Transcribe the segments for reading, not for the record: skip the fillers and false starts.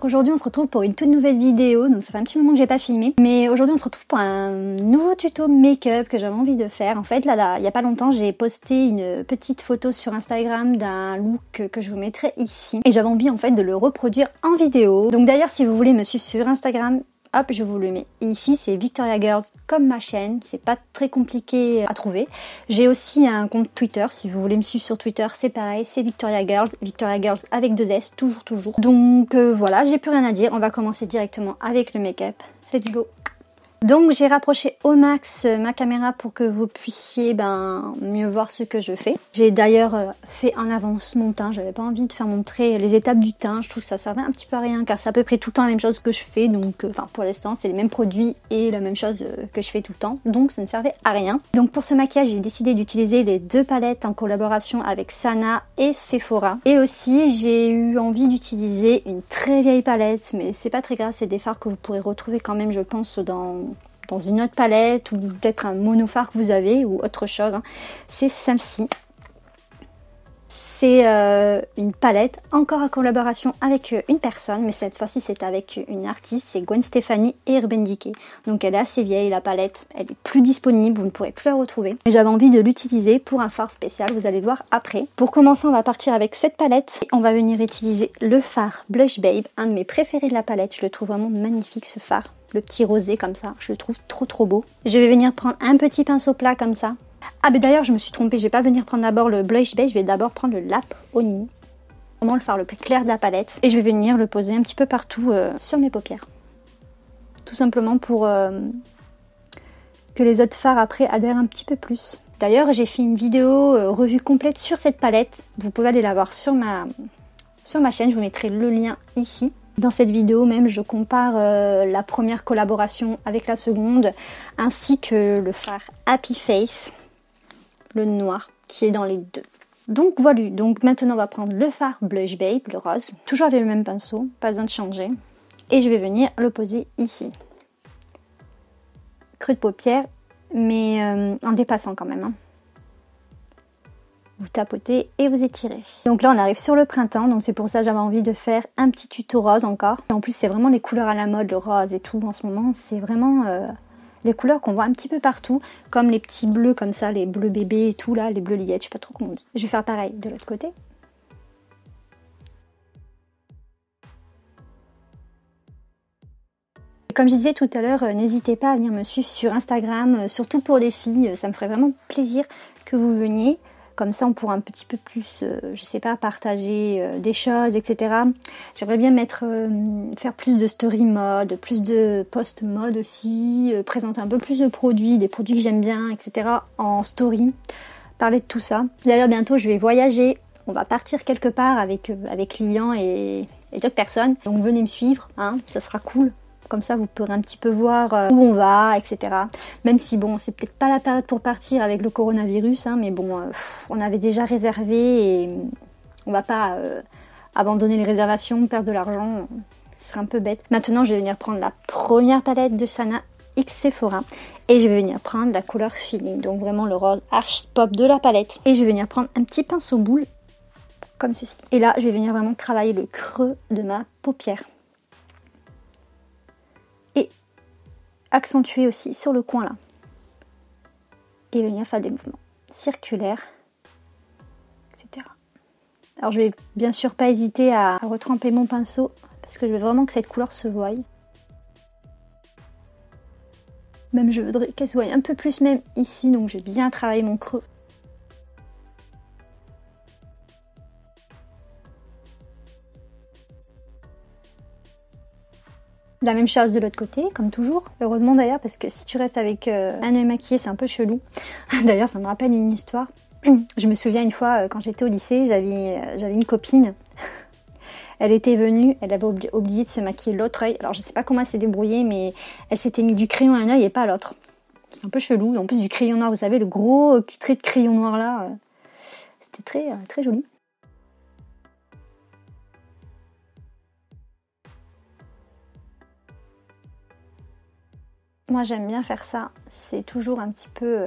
Donc aujourd'hui on se retrouve pour une toute nouvelle vidéo, donc ça fait un petit moment que j'ai pas filmé, mais aujourd'hui on se retrouve pour un nouveau tuto make-up que j'avais envie de faire. En fait là, il y a pas longtemps j'ai posté une petite photo sur Instagram d'un look que je vous mettrai ici, et j'avais envie en fait de le reproduire en vidéo. Donc d'ailleurs si vous voulez me suivre sur Instagram, hop, je vous le mets ici, c'est Victoria Girls comme ma chaîne, c'est pas très compliqué à trouver. J'ai aussi un compte Twitter, si vous voulez me suivre sur Twitter, c'est pareil, c'est Victoria Girls avec 2 S, toujours. Donc voilà, j'ai plus rien à dire, on va commencer directement avec le make-up. Let's go! Donc j'ai rapproché au max ma caméra pour que vous puissiez mieux voir ce que je fais. J'ai d'ailleurs fait en avance mon teint, j'avais pas envie de faire montrer les étapes du teint, je trouve que ça servait un petit peu à rien car c'est à peu près tout le temps la même chose que je fais, donc pour l'instant c'est les mêmes produits et la même chose que je fais tout le temps, donc ça ne servait à rien. Donc pour ce maquillage j'ai décidé d'utiliser les 2 palettes en collaboration avec Sana et Sephora. Et aussi j'ai eu envie d'utiliser une très vieille palette, mais c'est pas très grave, c'est des fards que vous pourrez retrouver quand même je pense dans une autre palette ou peut-être un monofard que vous avez ou autre chose. C'est celle-ci. C'est une palette encore en collaboration avec une personne, mais cette fois-ci c'est avec une artiste, c'est Gwen Stefani et Urban Decay. Donc elle est assez vieille la palette, elle est plus disponible, vous ne pourrez plus la retrouver. Mais j'avais envie de l'utiliser pour un fard spécial, vous allez le voir après. Pour commencer on va partir avec cette palette et on va venir utiliser le fard Blush Babe, un de mes préférés de la palette, je le trouve vraiment magnifique ce fard. Le petit rosé comme ça, je le trouve trop beau. Je vais venir prendre un petit pinceau plat comme ça. Ah mais d'ailleurs je me suis trompée, je vais pas venir prendre d'abord le blush beige, je vais d'abord prendre le Lap Honey. Vraiment le fard le plus clair de la palette. Et je vais venir le poser un petit peu partout sur mes paupières. Tout simplement pour que les autres fards après adhèrent un petit peu plus. D'ailleurs j'ai fait une vidéo revue complète sur cette palette. Vous pouvez aller la voir sur ma chaîne, je vous mettrai le lien ici. Dans cette vidéo même, je compare la première collaboration avec la seconde, ainsi que le fard Happy Face, le noir, qui est dans les 2. Donc voilà, donc maintenant on va prendre le fard Blush Babe, le rose, toujours avec le même pinceau, pas besoin de changer. Et je vais venir le poser ici. Creux de paupière, mais en dépassant quand même. Hein. Vous tapotez et vous étirez. Donc là on arrive sur le printemps, donc c'est pour ça que j'avais envie de faire un petit tuto rose encore. Et en plus c'est vraiment les couleurs à la mode, le rose et tout en ce moment, c'est vraiment les couleurs qu'on voit un petit peu partout, comme les petits bleus comme ça, les bleus bébés et tout là, les bleus lillettes, je sais pas trop comment on dit. Je vais faire pareil de l'autre côté. Comme je disais tout à l'heure, n'hésitez pas à venir me suivre sur Instagram, surtout pour les filles, ça me ferait vraiment plaisir que vous veniez. Comme ça, on pourra un petit peu plus, je sais pas, partager des choses, etc. J'aimerais bien faire plus de story mode, plus de post mode aussi, présenter un peu plus de produits, des produits que j'aime bien, etc. en story. Parler de tout ça. D'ailleurs, bientôt, je vais voyager. On va partir quelque part avec Lilian et d'autres personnes. Donc, venez me suivre, hein, ça sera cool. Comme ça, vous pourrez un petit peu voir où on va, etc. Même si, bon, c'est peut-être pas la période pour partir avec le coronavirus, hein, mais bon, on avait déjà réservé et on va pas abandonner les réservations, perdre de l'argent, ce serait un peu bête. Maintenant, je vais venir prendre la première palette de Sana X Sephora et je vais venir prendre la couleur Feeling, donc vraiment le rose archi pop de la palette. Et je vais venir prendre un petit pinceau boule, comme ceci. Et là, je vais venir vraiment travailler le creux de ma paupière. Et accentuer aussi sur le coin là. Et venir faire des mouvements circulaires, etc. Alors je vais bien sûr pas hésiter à retremper mon pinceau parce que je veux vraiment que cette couleur se voie. Même je voudrais qu'elle se voie un peu plus même ici, donc je vais bien travailler mon creux. La même chose de l'autre côté, comme toujours. Heureusement d'ailleurs, parce que si tu restes avec un œil maquillé, c'est un peu chelou. D'ailleurs, ça me rappelle une histoire. Je me souviens une fois, quand j'étais au lycée, j'avais une copine. Elle était venue, elle avait oublié de se maquiller l'autre œil. Alors je sais pas comment elle s'est débrouillée, mais elle s'était mis du crayon à un œil et pas à l'autre. C'est un peu chelou. En plus du crayon noir, vous savez, le gros trait de crayon noir là. C'était très joli. Moi j'aime bien faire ça, c'est toujours un petit peu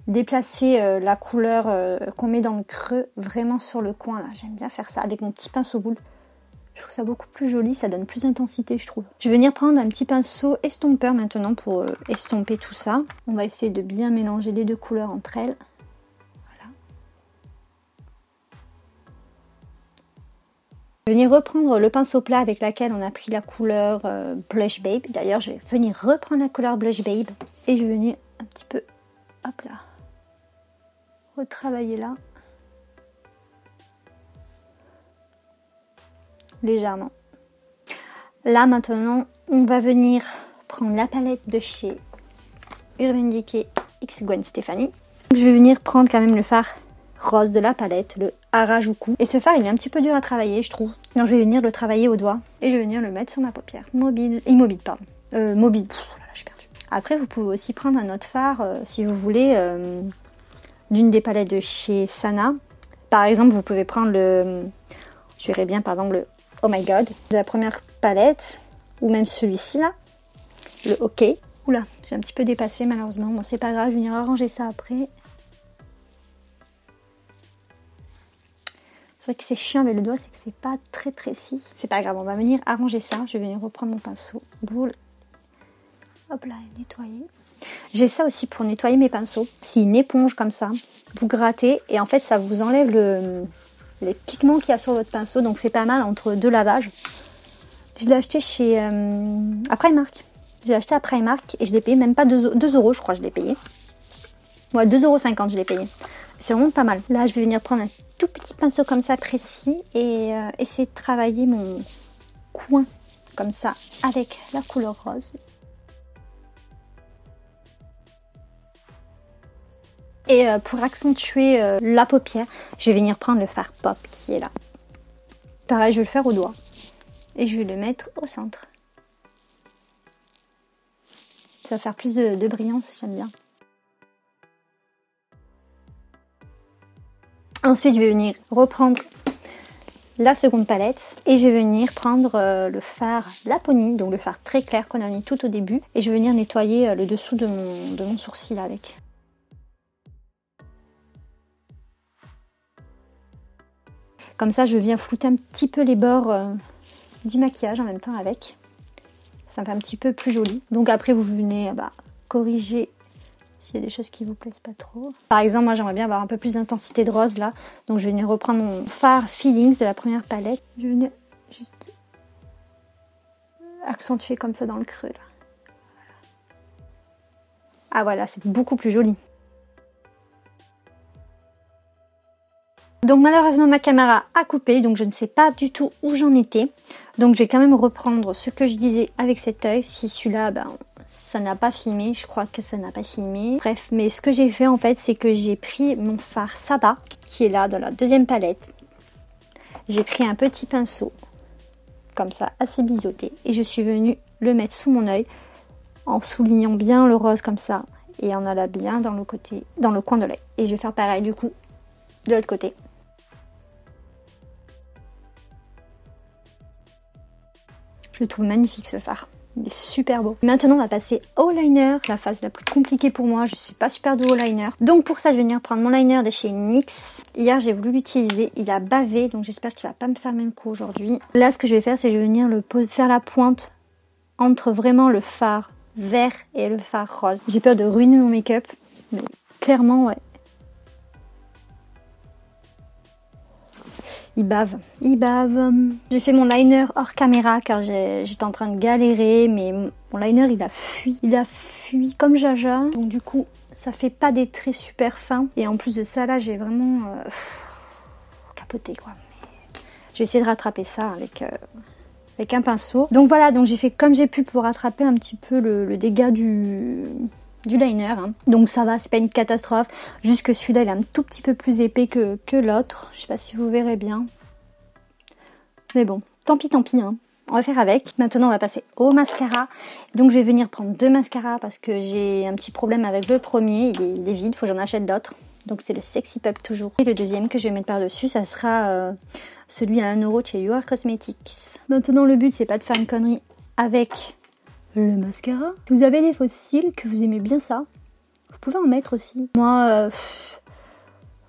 déplacer la couleur qu'on met dans le creux vraiment sur le coin là. J'aime bien faire ça avec mon petit pinceau boule, Je trouve ça beaucoup plus joli, ça donne plus d'intensité je trouve. Je vais venir prendre un petit pinceau estompeur maintenant pour estomper tout ça. On va essayer de bien mélanger les deux couleurs entre elles. Voilà. Je vais venir reprendre le pinceau plat avec lequel on a pris la couleur Blush Babe. D'ailleurs je vais venir reprendre la couleur Blush Babe et je vais venir un petit peu, hop là, retravailler là. Légèrement. Là maintenant, on va venir prendre la palette de chez Urban Decay X Gwen Stefani. Je vais venir prendre quand même le fard rose de la palette, le Harajuku. Et ce fard, il est un petit peu dur à travailler, je trouve. Donc je vais venir le travailler au doigt et je vais venir le mettre sur ma paupière. Immobile, pardon. Mobile. Pff, là, je suis perdue. Après, vous pouvez aussi prendre un autre fard, si vous voulez, d'une des palettes de chez Sana. Par exemple, vous pouvez prendre le... Je verrai bien, par exemple, le Oh My God de la première palette, ou même celui-ci là, le OK. Oula, j'ai un petit peu dépassé malheureusement, bon c'est pas grave, je vais venir arranger ça après. C'est vrai que c'est chiant avec le doigt, c'est que c'est pas très précis. C'est pas grave, on va venir arranger ça, je vais venir reprendre mon pinceau, boule, hop là, nettoyer. J'ai ça aussi pour nettoyer mes pinceaux, c'est une éponge comme ça, vous grattez et en fait ça vous enlève les pigments qu'il y a sur votre pinceau, donc c'est pas mal entre deux lavages. Je l'ai acheté chez à Primark. Je l'ai acheté à Primark et je l'ai payé même pas 2 euros, je crois, je l'ai payé. Ouais, 2,50 € je l'ai payé. C'est vraiment pas mal. Là, je vais venir prendre un tout petit pinceau comme ça précis et essayer de travailler mon coin comme ça avec la couleur rose. Et pour accentuer la paupière, je vais venir prendre le fard pop qui est là. Pareil, je vais le faire au doigt. Et je vais le mettre au centre. Ça va faire plus de brillance, j'aime bien. Ensuite, je vais venir reprendre la seconde palette. Et je vais venir prendre le fard Laponi, donc le fard très clair qu'on a mis tout au début. Et je vais venir nettoyer le dessous de mon sourcil avec. Comme ça, je viens flouter un petit peu les bords du maquillage en même temps avec. Ça me fait un petit peu plus joli. Donc après, vous venez corriger s'il y a des choses qui vous plaisent pas trop. Par exemple, moi, j'aimerais bien avoir un peu plus d'intensité de rose là. Donc je vais venir reprendre mon fard Feelings de la première palette. Je vais venir juste accentuer comme ça dans le creux là. Ah voilà, c'est beaucoup plus joli. Donc malheureusement ma caméra a coupé, donc je ne sais pas du tout où j'en étais. Donc je vais quand même reprendre ce que je disais avec cet œil. Si celui-là, ça n'a pas filmé, je crois que ça n'a pas filmé. Bref, mais ce que j'ai fait en fait, c'est que j'ai pris mon fard Saba, qui est là dans la deuxième palette. J'ai pris un petit pinceau, comme ça, assez biseauté. Et je suis venue le mettre sous mon œil, en soulignant bien le rose comme ça. Et en allant bien dans le coin de l'œil. Et je vais faire pareil du coup, de l'autre côté. Je le trouve magnifique ce fard. Il est super beau. Maintenant, on va passer au liner. La phase la plus compliquée pour moi. Je suis pas super douée au liner. Donc pour ça, je vais venir prendre mon liner de chez NYX. Hier, j'ai voulu l'utiliser. Il a bavé. Donc j'espère qu'il va pas me faire le même coup aujourd'hui. Là, ce que je vais faire, c'est que je vais venir faire la pointe entre vraiment le fard vert et le fard rose. J'ai peur de ruiner mon make-up. Mais clairement, ouais. Il bave. J'ai fait mon liner hors caméra car j'étais en train de galérer, mais mon liner il a fui comme jaja. Donc du coup, ça fait pas des traits super fins. Et en plus de ça, là, j'ai vraiment capoté quoi. Je vais essayer de rattraper ça avec un pinceau. Donc voilà, donc j'ai fait comme j'ai pu pour rattraper un petit peu le dégât du liner, hein. Donc ça va, c'est pas une catastrophe. Juste que celui-là, il est un tout petit peu plus épais que l'autre. Je sais pas si vous verrez bien. Mais bon, tant pis, hein. On va faire avec. Maintenant, on va passer au mascara. Donc je vais venir prendre 2 mascaras parce que j'ai un petit problème avec le premier. Il est vide, faut que j'en achète d'autres. Donc c'est le Sexy Pup toujours. Et le deuxième que je vais mettre par-dessus, ça sera celui à 1 € de chez You Are Cosmetics. Maintenant, le but, c'est pas de faire une connerie avec le mascara. Si vous avez des faux cils, que vous aimez bien ça, vous pouvez en mettre aussi. Moi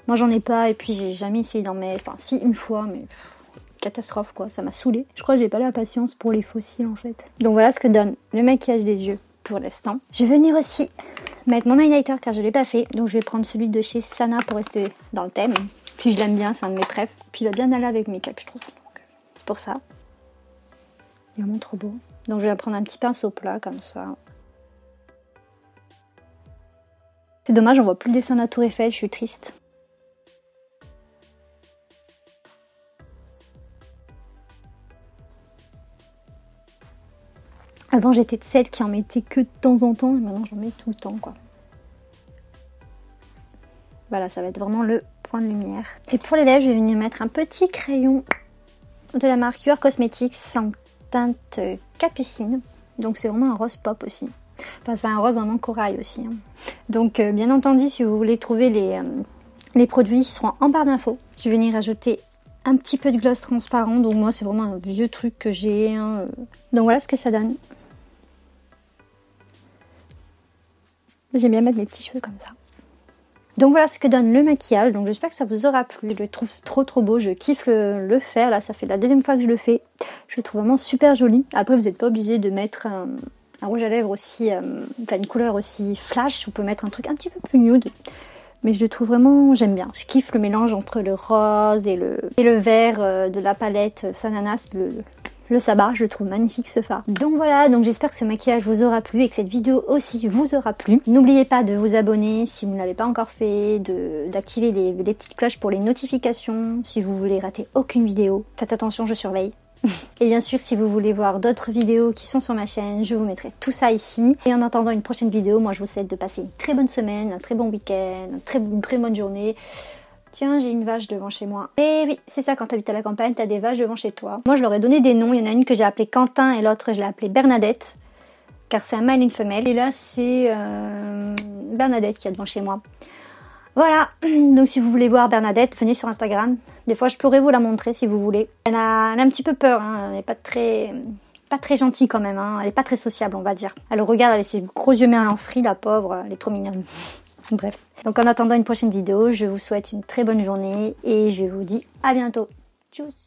j'en ai pas et puis j'ai jamais essayé d'en mettre. Enfin, si, une fois, mais catastrophe quoi, ça m'a saoulée. Je crois que j'ai pas la patience pour les fossiles en fait. Donc voilà ce que donne le maquillage des yeux pour l'instant. Je vais venir aussi mettre mon highlighter car je l'ai pas fait. Donc je vais prendre celui de chez Sana pour rester dans le thème. Puis je l'aime bien, c'est un de mes préfs. Puis il va bien aller avec mes make-up je trouve. C'est pour ça. Il est vraiment trop beau. Donc je vais prendre un petit pinceau plat comme ça. C'est dommage, on voit plus le dessin de la Tour Eiffel, je suis triste. Avant j'étais de celle qui en mettait que de temps en temps et maintenant j'en mets tout le temps quoi. Voilà, ça va être vraiment le point de lumière. Et pour les lèvres, je vais venir mettre un petit crayon de la marque UR Cosmetics en teinte capucine. Donc c'est vraiment un rose pop aussi. Enfin c'est un rose vraiment corail aussi. Hein. Donc bien entendu si vous voulez trouver les produits, ils seront en barre d'infos. Je vais venir rajouter un petit peu de gloss transparent. Donc moi c'est vraiment un vieux truc que j'ai. Hein. Donc voilà ce que ça donne. J'aime bien mettre mes petits cheveux comme ça. Donc voilà ce que donne le maquillage. Donc j'espère que ça vous aura plu. Je le trouve trop beau. Je kiffe le faire. Là ça fait la deuxième fois que je le fais. Je le trouve vraiment super joli. Après vous n'êtes pas obligé de mettre un rouge à lèvres aussi, enfin une couleur aussi flash. Vous pouvez mettre un truc un petit peu plus nude. Mais je le trouve vraiment, j'aime bien. Je kiffe le mélange entre le rose et le vert de la palette Sananas, le sabbat. Je le trouve magnifique ce fard. Donc voilà, donc j'espère que ce maquillage vous aura plu et que cette vidéo aussi vous aura plu. N'oubliez pas de vous abonner si vous ne l'avez pas encore fait, d'activer les petites cloches pour les notifications si vous voulez rater aucune vidéo. Faites attention, je surveille. Et bien sûr, si vous voulez voir d'autres vidéos qui sont sur ma chaîne, je vous mettrai tout ça ici. Et en attendant une prochaine vidéo, moi je vous souhaite de passer une très bonne semaine, un très bon week-end, une très bonne journée. Tiens, j'ai une vache devant chez moi. Et oui, c'est ça, quand t'habites à la campagne, t'as des vaches devant chez toi. Moi, je leur ai donné des noms. Il y en a une que j'ai appelée Quentin et l'autre, je l'ai appelée Bernadette. Car c'est un mâle et une femelle. Et là, c'est Bernadette qui est devant chez moi. Voilà, donc si vous voulez voir Bernadette, venez sur Instagram. Des fois, je pourrais vous la montrer si vous voulez. Elle a un petit peu peur, hein. Elle n'est pas très gentille quand même. Hein. Elle n'est pas très sociable, on va dire. Elle regarde, elle a ses gros yeux merlan frits, la pauvre. Elle est trop mignonne. Bref. Donc en attendant une prochaine vidéo, je vous souhaite une très bonne journée et je vous dis à bientôt. Tchuss.